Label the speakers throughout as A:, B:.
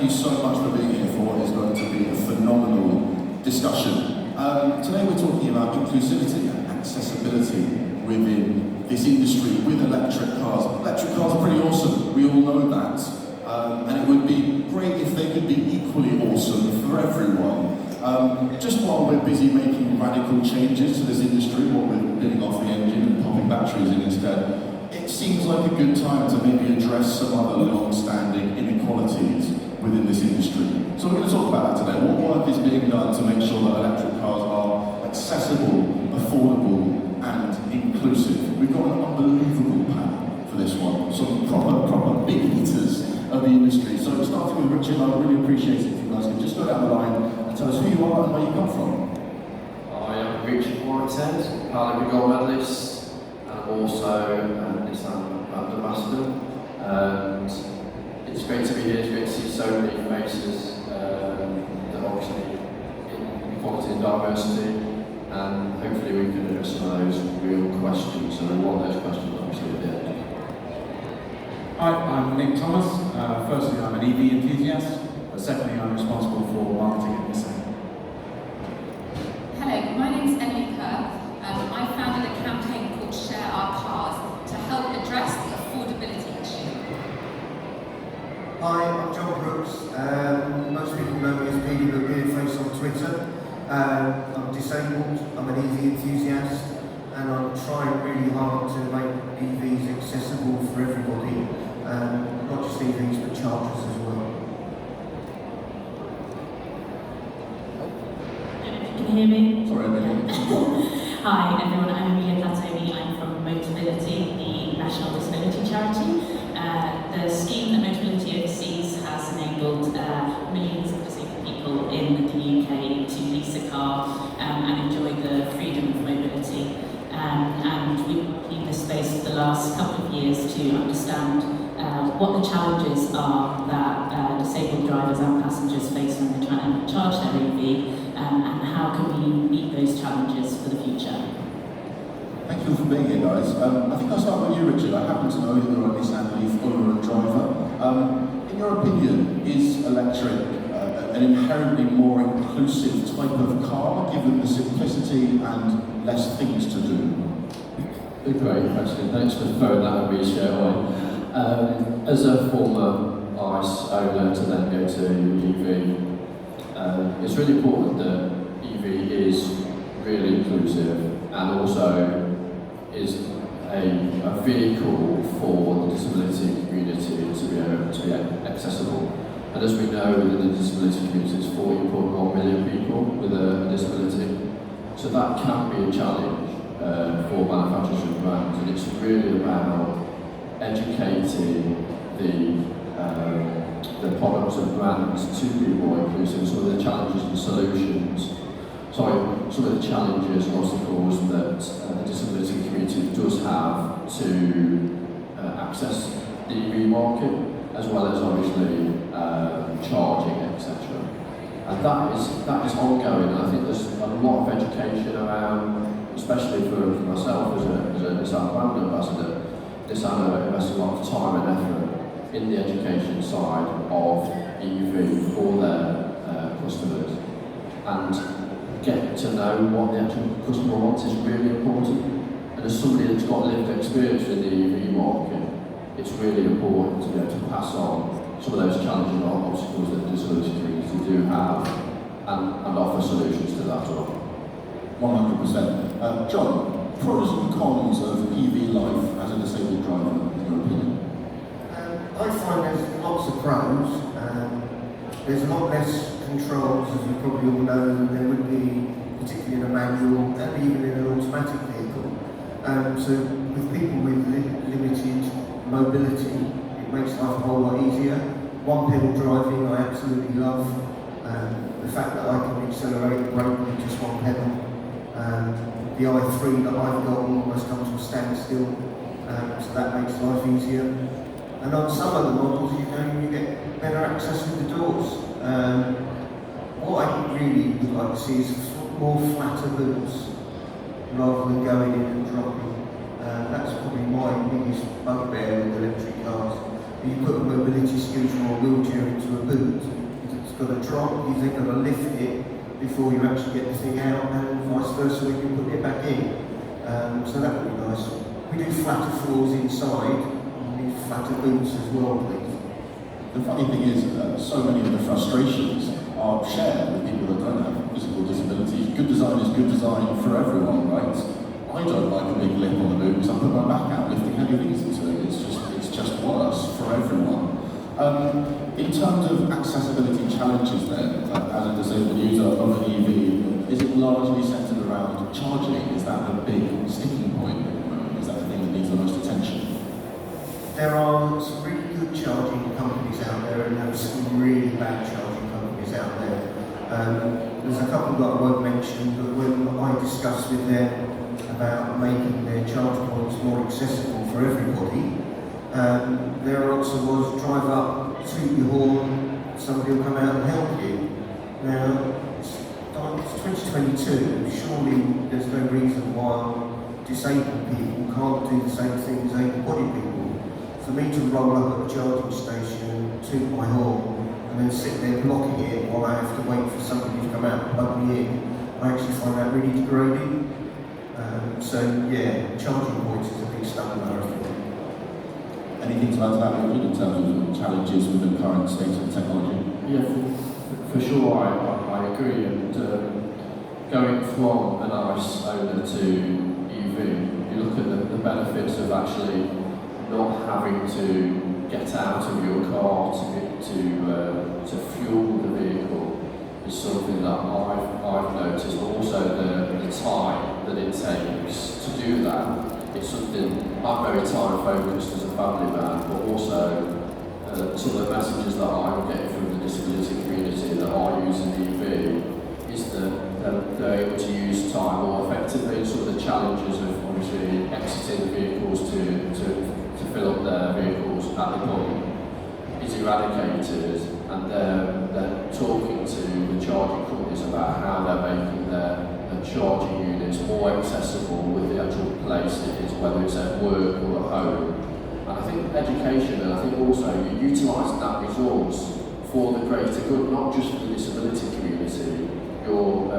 A: thank you so much for being here for what is going to be a phenomenal discussion. Today we're talking about inclusivity and accessibility within this industry with electric cars. Electric cars are pretty awesome, we all know that. And it would be great if they could be equally awesome for everyone. Just while we're busy making radical changes to this industry, what we're bidding off the engine and popping batteries in instead, it seems like a good time to maybe address some other long-standing inequalities within this industry. So we're going to talk about that today. What work is being done to make sure that electric cars are accessible, affordable, and inclusive? We've got an unbelievable panel for this one. Some proper big hitters of the industry. So starting with Richard, I would really appreciate it if you guys could just go down the line and tell us who you are and where you come from.
B: I am Richard Whitehead, Paralympic gold medalist, and I'm also a Nissan brand ambassador. And it's great to be here, it's great to see so many faces that are obviously in equality and diversity, and hopefully we can address some of those real questions, and we want those questions obviously at the end.
C: Hi, I'm Nick Thomas. Firstly, I'm an EV enthusiast, but secondly, I'm responsible for marketing at Nissan.
D: Hello, my name's Emily Kerr. I founded a campaign called Share Our Cars to help address the affordability issue.
E: Hi, I'm John Brooks. Most people know me as PD the Beer Face on Twitter. I'm disabled, I'm an EV enthusiast, and I'm trying really hard to make EVs accessible for everybody, not just EVs but chargers as well.
F: Can you hear me?
A: Sorry, Amelia.
F: Hi everyone, I'm Amelia Platomi. I'm from Motability, the National Disability Charity. The scheme that Motability oversees has enabled millions of disabled people in the UK to lease a car and enjoy the freedom of mobility. And we've been in this space for the last couple of years to understand what the challenges are that disabled drivers and passengers face when they're trying to charge their EV, and how can we meet those challenges for the future.
A: Thank you for being here, guys. I think I'll start with you, Richard. I happen to know that you're a Nissan Leaf owner and driver. In your opinion, is electric an inherently more inclusive type of car, given the simplicity and less things to do?
B: A great question. Thanks for throwing that at me straight away. As a former ICE owner to then go to EV, it's really important that EV is really inclusive and also is a vehicle for the disability community to be able to be accessible. And as we know, within the disability community, it's 40.1 million people with a disability. So that can be a challenge for manufacturers and brands, and it's really about educating the products and brands to be more inclusive. Some of the challenges and solutions, some of the challenges and obstacles that the disability community does have to access the EV market, as well as obviously charging, etc. And that is ongoing, and I think there's a lot of education around, especially for myself as a Nissan brand ambassador. Nissan invests a lot of time and effort in the education side of EV for their customers, and get to know what the actual customer wants is really important. And as somebody that's got lived experience in the EV market, it's really important to be able to pass on some of those challenges and obstacles that the disability community do have, and offer solutions to that as well.
A: 100%. John, pros and cons of EV life as a disabled driver, in your opinion?
E: I find there's lots of pros. There's a lot less controls, as you probably all know, than there would be, particularly in a manual and even in an automatic vehicle. So with people with limited mobility, it makes life a whole lot easier. One pedal driving I absolutely love. The fact that I can accelerate and brake with just one pedal. The i3 that I've got will almost come to a standstill, so that makes life easier. And on some of the models, you get better access with the doors. What I really would like to see is more flatter boots, rather than going in and dropping. That's probably my biggest bugbear with electric cars. You put a mobility scooter or a wheelchair into a boot, got to drop, you've then got to lift it before you actually get the thing out, and vice versa when you put it back in. So that would be nice. We do flatter floors inside, and we do flatter boots as well, please.
A: The funny thing is, so many of the frustrations are shared with people that don't have physical disabilities. Good design is good design for everyone, right? I don't like a big lip on the boot because I put my back out lifting heavy things into it. It's just worse for everyone. In terms of accessibility challenges then, as a disabled user of an EV, is it largely centered around charging? Is that the big sticking point at the moment? Is that the thing that needs the most attention?
E: There are some really good charging companies out there, and there are some really bad charging companies out there. There's a couple that I won't mention, but when I discussed with them about making their charge points more accessible for everybody, their answer was drive up, toot your horn, somebody will come out and help you. Now, it's 2022, surely there's no reason why disabled people can't do the same thing as able-bodied people. For me to roll up at a charging station, toot my horn, and then sit there blocking it while I have to wait for somebody to come out and plug me in, I actually find that really degrading. So yeah, charging points is a big stumbler, I think.
A: Anything to add to that, Richard, in terms of challenges with the current state of technology?
B: Yeah, for sure, I agree. And going from an ICE owner to EV, you look at the benefits of actually not having to get out of your car to fuel the vehicle is something that I've noticed. Also the time that it takes to do that. It's something I'm very time focused as a family man, but also some of the messages that I'm getting from the disability community that I use in EV is that they're able to use time more effectively. Some of the challenges of obviously exiting vehicles to fill up their vehicles at the pump is eradicated, and they're talking to the charging companies about how they're making their charging units more accessible with the actual place it is, whether it's at work or at home. And I think education, and I think also you utilising that resource for the greater good, not just for the disability community. You're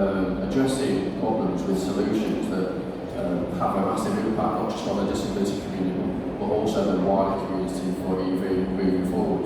B: addressing problems with solutions that have a massive impact, not just on the disability community, but also the wider community for EV moving forward.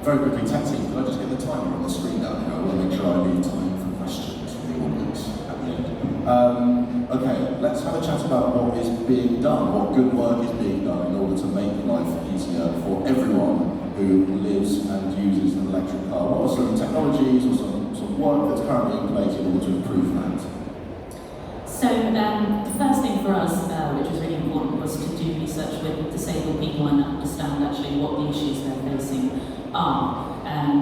A: Very quickly, tech team, can I just get the timer on the screen down here? I want to make sure I leave time for questions from the audience at the end. Okay, let's have a chat about what is being done, what good work is being done in order to make life easier for everyone who lives and uses an electric car. What are some technologies or some work that's currently in place in order to improve that?
F: So the first thing for us, which was really important, was to do research with disabled people and understand actually what the issues they're facing are.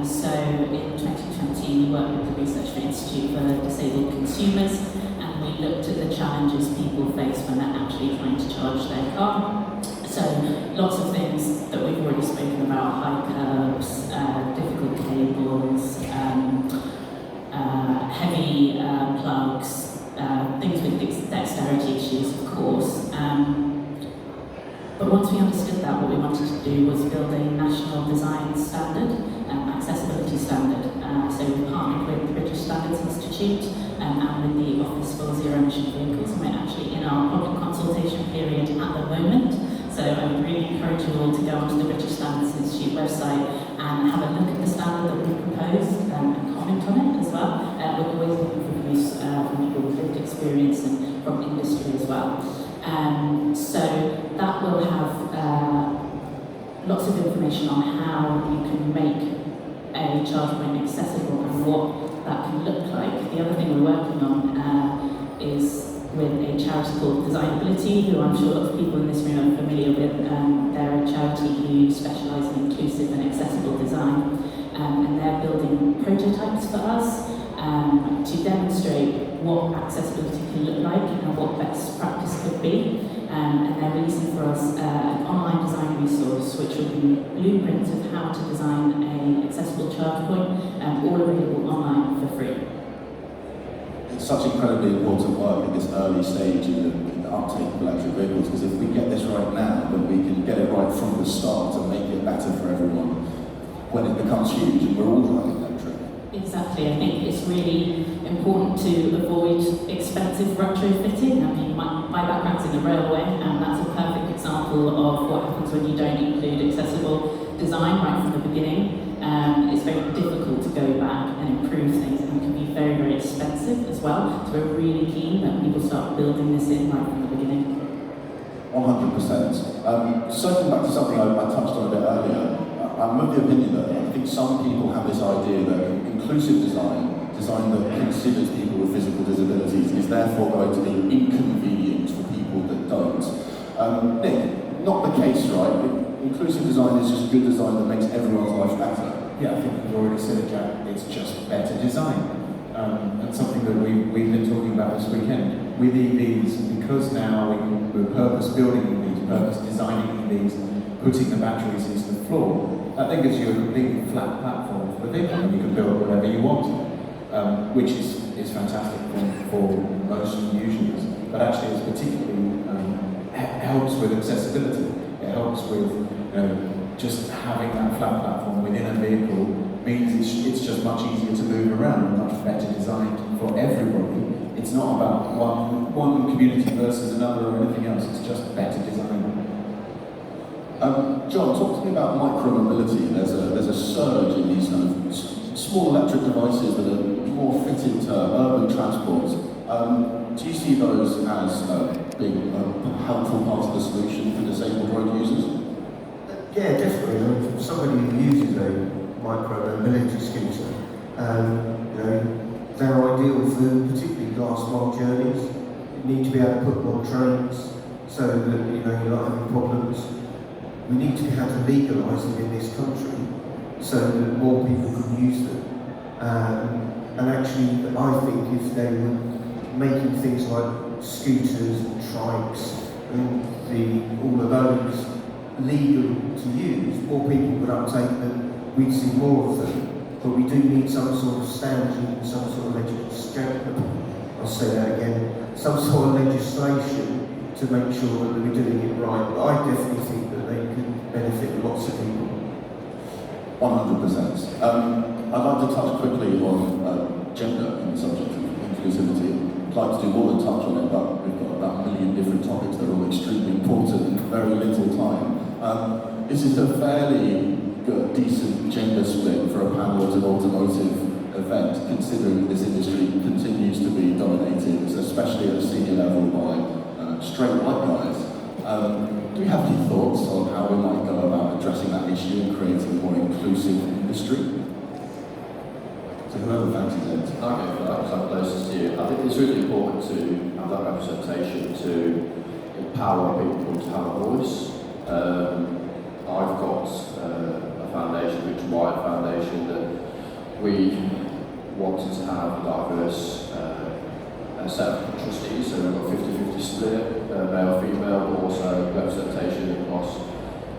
F: So in 2020 we worked with the Research Institute for Disabled Consumers, and we looked at the challenges people face when they're actually trying to charge their car. So lots of things that we've already spoken about: high curbs, difficult cables, heavy plugs, things with dexterity issues, of course. But once we understood that, what we wanted to do was build a national design standard, accessibility standard. So we partnered with the British Standards Institute and with the Office for Zero Emission Vehicles, and we're actually in our public consultation period at the moment. So I would really encourage you all to go onto the British Standards Institute website and have a look at the standard that we've proposed and comment on it as well. We're always looking for views from people with lived experience and from industry as well. So that will have lots of information on how you can make a charge point accessible and what that can look like. The other thing we're working on is with a charity called Designability, who I'm sure lots of people in this room are familiar with. They're a charity who specialise in inclusive and accessible design, and they're building prototypes for us to demonstrate what accessibility can look like and what best practice could be. And they're releasing for us an online design resource which will be blueprints of how to design an accessible charge point, all available online for free.
A: It's such incredibly important work at this early stage in the uptake of electric vehicles, because if we get this right now, then we can get it right from the start and make it better for everyone. when it becomes huge and we're all driving electric.
F: Exactly, I think it's really important to avoid expensive retrofitting. I mean, my background's in the railway, and that's a perfect example of what happens when you don't include accessible design right from the beginning. It's very difficult to go back and improve things, and it can be very, very expensive as well. So we're really keen that people start building this in right from the beginning.
A: 100%. Circling back to something I touched on a bit earlier, I'm of the opinion that I think some people have this idea that inclusive design that considers people with physical disabilities, is therefore going to be inconvenient for people that don't. Nick, not the case, right? Inclusive design is just good design that makes everyone's life better.
C: Yeah, I think you've already said it, Jack. It's just better design. And something that we've been talking about this weekend. With EVs, because now we're purpose building EVs, purpose designing EVs, and putting the batteries into the floor, that then gives you a completely flat platform for the vehicle, and you can build whatever you want, which is fantastic for most users. But actually, it's particularly helps with accessibility. It helps with just having that flat platform within a vehicle means it's just much easier to move around and much better designed for everybody. It's not about one community versus another or anything else, it's just better design.
A: John, talk to me about micro-mobility. There's a surge in these kind of small electric devices that are more fitted to urban transport. Do you see those as being a helpful part of the solution for disabled road users?
E: Yeah, definitely. I mean, for somebody who uses a micro-mobility scooter, they're ideal for particularly last mile journeys. You need to be able to put them on trains so that you're not having problems. We need to be able to legalise them in this country so that more people can use them. And actually, I think if they were making things like scooters and trikes and all of those legal to use, more people would uptake them, we'd see more of them. But we do need some sort of standard, some sort of legislation, I'll say that again, some sort of legislation to make sure that we're doing it right. But I definitely think that they could benefit lots of people.
A: 100%. I'd like to touch quickly on gender in the subject of inclusivity. I'd like to do more than touch on it, but we've got about a million different topics that are all extremely important in very little time. This is a fairly good, decent gender split for a panel at an automotive event, considering this industry continues to be dominated, especially at a senior level, by straight white guys. Do you have any thoughts on how we might go about addressing that issue and creating a more inclusive industry? So whoever fancies it.
B: Okay, because I'm closest to you. I think it's really important to have that representation to empower people to have a voice. I've got a foundation, Richard White Foundation, that we wanted to have a diverse set of trustees, so we've got 50-50 split, male-female, but also representation across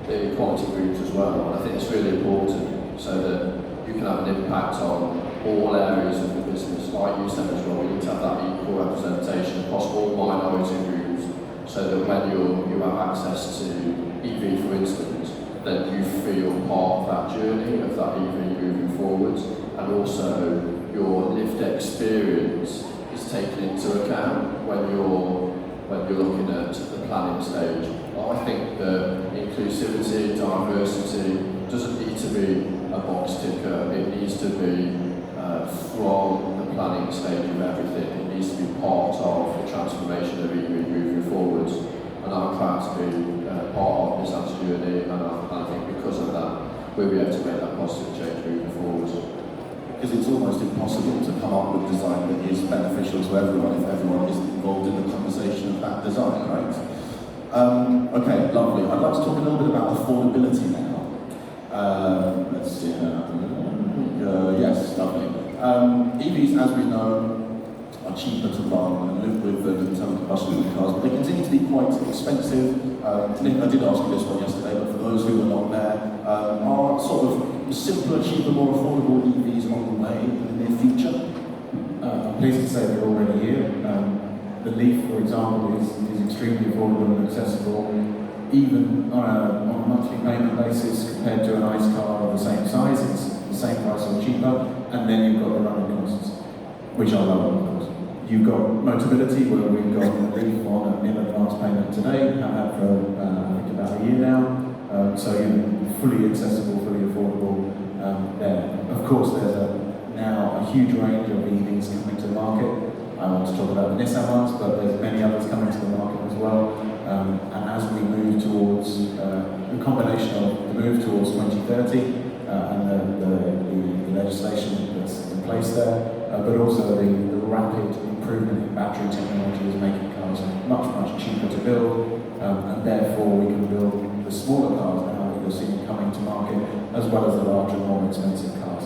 B: the equality groups as well. And I think it's really important so that you can have an impact on all areas of the business. Like you said as well, we need to have that equal representation across all minority groups, so that when you have access to EV, for instance, that you feel part of that journey of that EV moving forwards, and also your lived experience is taken into account when you're looking at the planning stage. I think that inclusivity, diversity doesn't need to be a box ticker. It needs to be from the planning stage of everything. It needs to be part of the transformation of EV moving forwards. And I'm proud to be part of this journey, and I think because of that, we'll be able to make that positive change moving forwards.
A: Because it's almost impossible to come up with design that is beneficial to everyone if everyone is involved in the conversation of that design, right? Okay, lovely. I'd like to talk a little bit about affordability now. Let's see. Yes, lovely. EVs, as we know, are cheaper to run and live with than internal combustion cars, but they continue to be quite expensive. Nick, I did ask you this one yesterday, but for those who were not there, are sort of simpler, cheaper, more affordable EVs on the way in the near future?
C: I'm pleased to say they're already here. The Leaf, for example, is extremely affordable and accessible, even on a monthly payment basis compared to an ICE car of the same size. and then you've got the running costs, which are lower, of course. You've got Motability, where we've got a leaf on a nil advance payment today, have had for I think about a year now. So fully accessible, fully affordable there. Of course, there's now a huge range of EVs coming to the market. I want to talk about the Nissan ones, but there's many others coming to the market as well. And as we move towards the combination of the move towards 2030 and the legislation that's in place there, but also the rapid improvement in battery technology is making cars much, much cheaper to build, and therefore we can build the smaller cars now that you're seeing coming to market, as well as the larger, more expensive cars.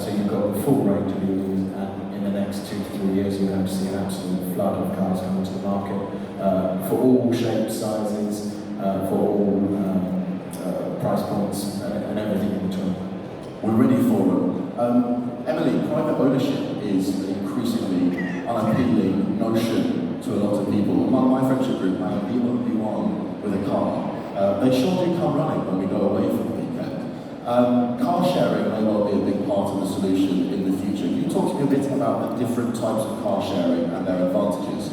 C: So you've got the full range of EVs, and in the next 2 to 3 years you're going to see an absolute flood of cars coming to the market for all shapes, sizes, for all price points, and everything in between.
A: We're ready for them. Emily, private ownership is an increasingly unappealing notion to a lot of people. Among my friendship group, I am the only one with a car. They sure do come running when we go away for the weekend. Car sharing may well be a big part of the solution in the future. Can you talk to me a bit about the different types of car sharing and their advantages?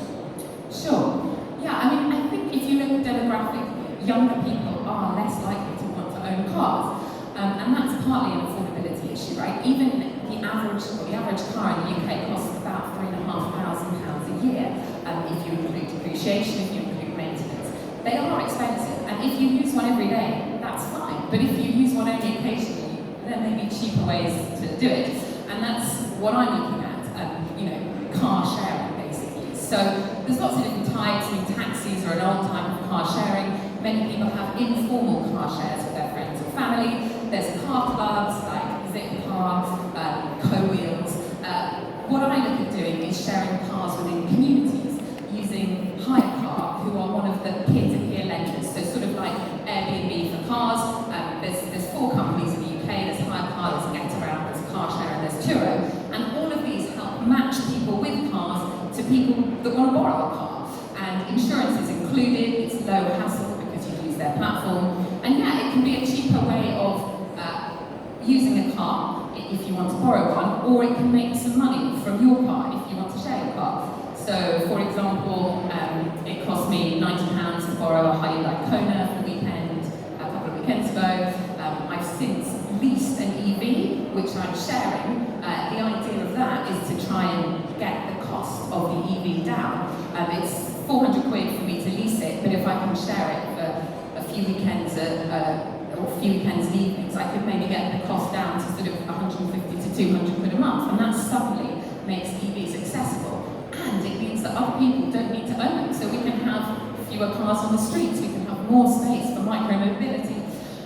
D: Sure. Yeah, I mean, I think if you look at demographic, younger people are less likely to want to own cars. And that's partly an affordability issue, right? Even the average car in the UK costs about £3,500 a year, if you include depreciation, if you include maintenance. They are expensive, and if you use one every day, that's fine. But if you use one only occasionally, there may be cheaper ways to do it. And that's what I'm looking at, car sharing, basically. So there's lots of different types. I mean, taxis are an old type of car sharing. Many people have informal car shares with their friends or family. There's car clubs like Zip Car, Co-Wheels. What I look at doing is sharing cars within communities using Hirecar, who are one of the peer-to-peer lenders, so sort of like Airbnb for cars. There's 4 companies in the UK. There's Hirecar, there's Getaround, there's Carshare, and there's Turo. And all of these help match people with cars to people that want to borrow a car. And insurance is included. It's low hassle because you use their platform. And yeah, it can be a cheaper way of using a car if you want to borrow one, or it can make some money from your car if you want to share your car. So, for example, it cost me £90 to borrow a Hyundai Kona for the weekend, a couple of weekends ago. I've since leased an EV, which I'm sharing. The idea of that is to try and get the cost of the EV down. It's £400 for me to lease it, but if I can share it for a few weekends or a few weekends and evenings, I could maybe get the cost down to sort of 150 to 200 quid a month, and that suddenly makes EVs accessible. And it means that other people don't need to own them, so we can have fewer cars on the streets, we can have more space for micro-mobility.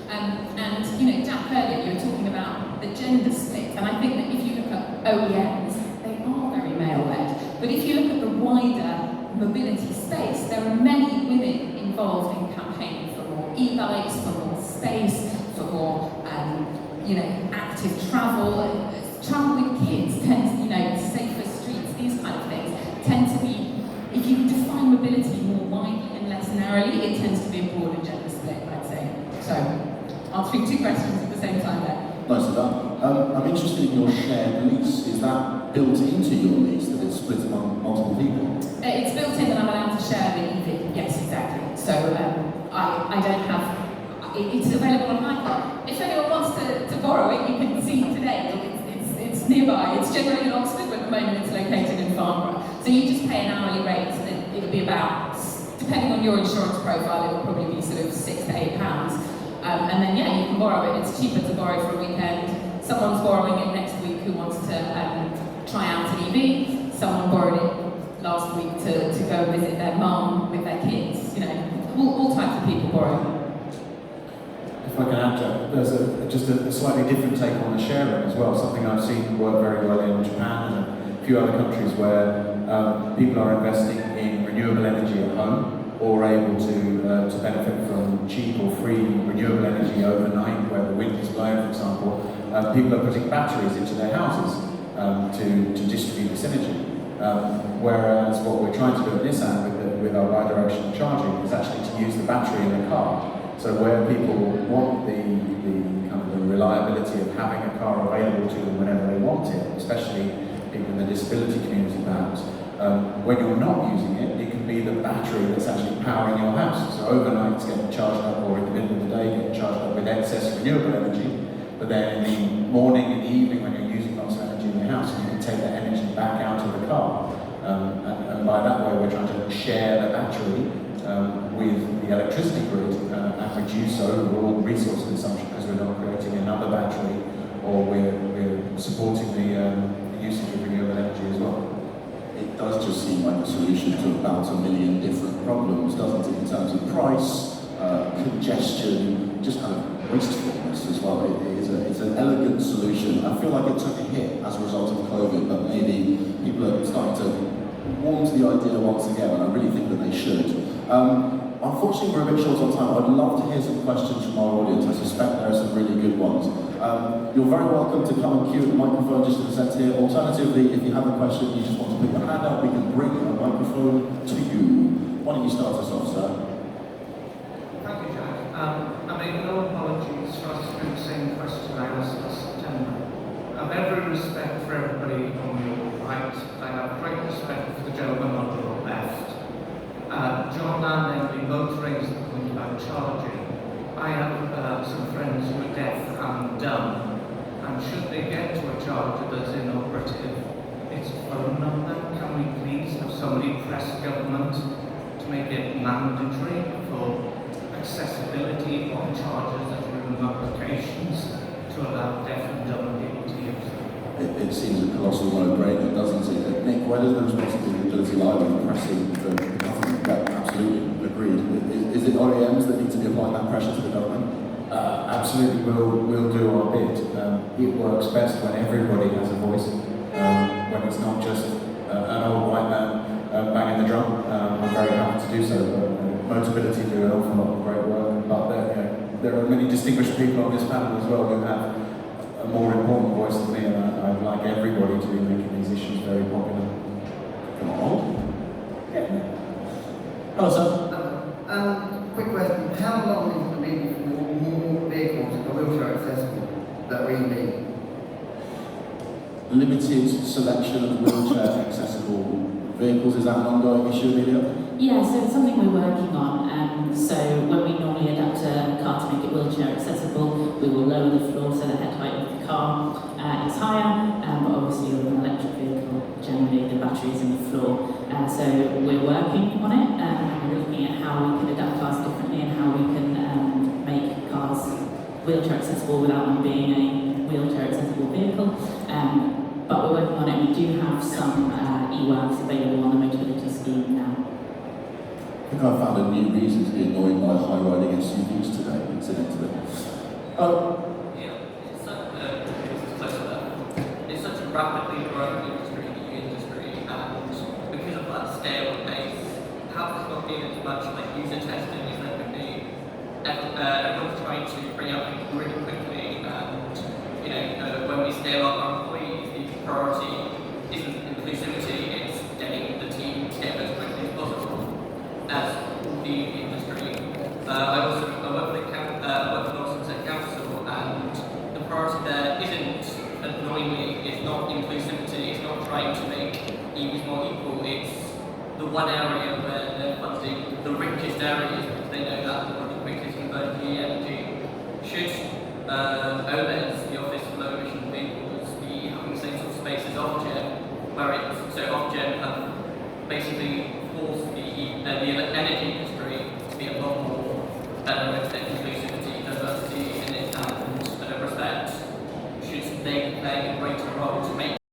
D: And Jack, earlier you were talking about the gender split, and I think that if you look at OEMs, they are very male-led. But if you look at the wider mobility space, there are many women involved in campaigning for more e-bikes, for more space, for more active travel. Travel with kids tends, safer streets, these kind of things tend to be, if you define mobility more widely and less narrowly, it tends to be a broader gender split, I'd say. So, answering 2 questions at the same time there.
A: Nicely done. I'm interested in your shared lease. Is that built into your lease, that it's split among multiple people?
D: It's built in that I'm allowed to share the EV, yes, exactly. So I don't have, it's available on Hirecar. If anyone wants to borrow it, you can see today, it's nearby. It's generally in Oxford, but at the moment it's located in Farnborough. So you just pay an hourly rate, and it'll be about, depending on your insurance profile, it'll probably be sort of £6 to £8. And then, yeah, you can borrow it. It's cheaper to borrow for a weekend. Someone's borrowing it next week who wants to try out an EV. Someone borrowed it last week to go visit their mum with their kids. All types of people borrow.
C: If I can add to that, there's just a slightly different take on the sharing as well, something I've seen work very well in Japan and a few other countries where people are investing in renewable energy at home, or able to benefit from cheap or free renewable energy overnight where the wind is blowing, for example. People are putting batteries into their houses to distribute this energy. Whereas what we're trying to do at Nissan with our bi-directional charging is actually to use the battery in the car. So where people want the kind of the reliability of having a car available to them whenever they want it, especially people in the disability community perhaps. When you're not using it, it can be the battery that's actually powering your house. So overnight it's getting charged up, or in the middle of the day getting charged up with excess renewable energy. But then in the morning, in the evening, when you're using lots of energy in your house, you can take that energy back out of the car. And by that way, we're trying to share the battery with the electricity grid and reduce overall resource consumption, because we're not creating another battery, or we're supporting the usage of renewable energy as well.
A: It does just seem like a solution to about 1 million different problems, doesn't it, in terms of price, congestion, just kind of wastefulness as well. It's an elegant solution. I feel like it took a hit as a result of COVID, but maybe people are starting to warm to the idea once again, and I really think that they should. Unfortunately, we're a bit short on time. I'd love to hear some questions from our audience. I suspect there are some really good ones. You're very welcome to come and queue at the microphone just in the centre here. Alternatively, if you have a question, you just want to put your hand up, we can bring a microphone to you. Why don't you start us off, sir?
G: Thank you, Jack. I make no apologies for asking the same question I asked last September. I have every respect for everybody on your right. I have great respect for the gentleman on your left. John and Emily both raised the point about charging. I have some friends who are deaf and dumb, and should they get to a charger that's inoperative, its phone number, can we please have somebody press government to make it mandatory for accessibility on chargers at remote locations to allow deaf and dumb people to use them?
A: It seems a colossal no-brainer, doesn't it? Nick, where does the responsibility lie with pressing the government? Yeah, absolutely, agreed. Is it OEMs that need to be applying that pressure to the government?
C: Absolutely, we'll do our bit. It works best when everybody has a voice, when it's not just an old white man banging the drum. I'm very happy to do so. Motability do an awful lot of great work, but there are many distinguished people on this panel as well who have a more important voice than me, and I'd like everybody to be making these issues very popular.
A: Come on. Yeah. Hello, sir.
E: Quick question. How long is it been for more vehicles that are wheelchair accessible that we need?
A: Limited selection of wheelchair accessible vehicles, is that an ongoing issue, Amelia?
F: Yeah, so it's something we're working on. So when we normally adapt a car to make it wheelchair accessible, we will lower the floor so the head height of the car is higher, but obviously with an electric vehicle, generally the battery is in the floor. So we're working on it, and we're looking at how we can adapt cars differently and how we can make cars wheelchair accessible without them being a wheelchair accessible vehicle. But we're working on it. We do have some e-works available on the Motability scheme now.
A: I think I found a new reason to be annoyed by high-riding SUVs today, incidentally.
H: It's such a rapidly growing industry, the industry, and because of that scale and pace, how has not been as much like user testing as there could be? Everyone's trying to bring out things really quickly, and when we scale up our employees, the priority isn't inclusivity, it's getting the team together as quickly as possible. As the industry, I work for the Somerset Council, and the priority there isn't, annoyingly, it's not inclusivity, it's not trying to make EVs more equal, it's the one area where they're funding the richest areas because they know that one of the quickest converting energy. Should OLEDs, the office low emission vehicles, be having the same sort of space as Ofgem, so Ofgem have basically forced the energy industry to be a lot more better with inclusivity, diversity in it, and respect. Should they play a greater role to make